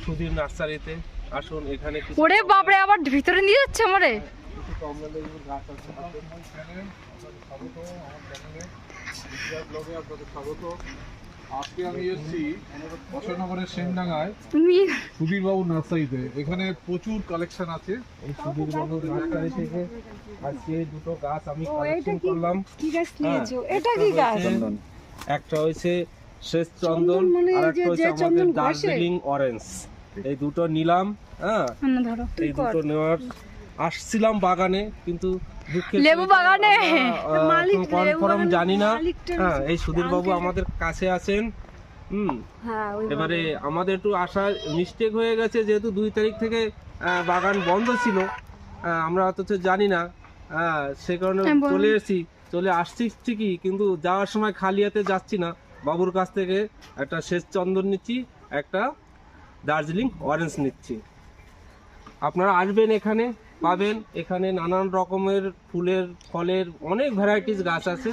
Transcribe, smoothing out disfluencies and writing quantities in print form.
সুধীর নার্সারিতে আসুন। এখানে ওরে বাপরে, আবার ভিতরে নিয়ে যাচ্ছে আমারে। আজকে আমি এসেছি অশোকনগরের সেনডাঙ্গায় তুমি সুধীর বাবুর নার্সারিতে। এখানে প্রচুর কালেকশন আছে। এই সুধীর বাবুর নার্সারি থেকে আজকে দুটো গাছ আমি কালেকশন করলাম। কি গাছ নিয়েছো? এটা কি গাছ? একটা হয়েছে শ্বেত চন্দন আর একটা হচ্ছে আমাদের দার্জিলিং অরেঞ্জ। এই দুটো নিলাম। হ্যাঁ, ধরো এই দুটো নেওয়ার আসছিলাম বাগানে, কিন্তু লেবু বাগানে কনফার্ম জানি না। হ্যাঁ, এই সুধীর বাবু আমাদের কাছে আছেন। এবারে আমাদের একটু আসার মিস্টেক হয়ে গেছে, যেহেতু 2 তারিখ থেকে বাগান বন্ধ ছিল, আমরা অথচ জানি না। সে কারণে চলে আসছি ঠিকই, কিন্তু যাওয়ার সময় খালি হাতে যাচ্ছি না। বাবুর কাছ থেকে একটা শ্বেত চন্দন নিচ্ছি, একটা দার্জিলিং অরেঞ্জ নিচ্ছি। আপনারা আসবেন, এখানে পাবেন। এখানে নানান রকমের ফুলের ফলের অনেক ভ্যারাইটিস গাছ আছে।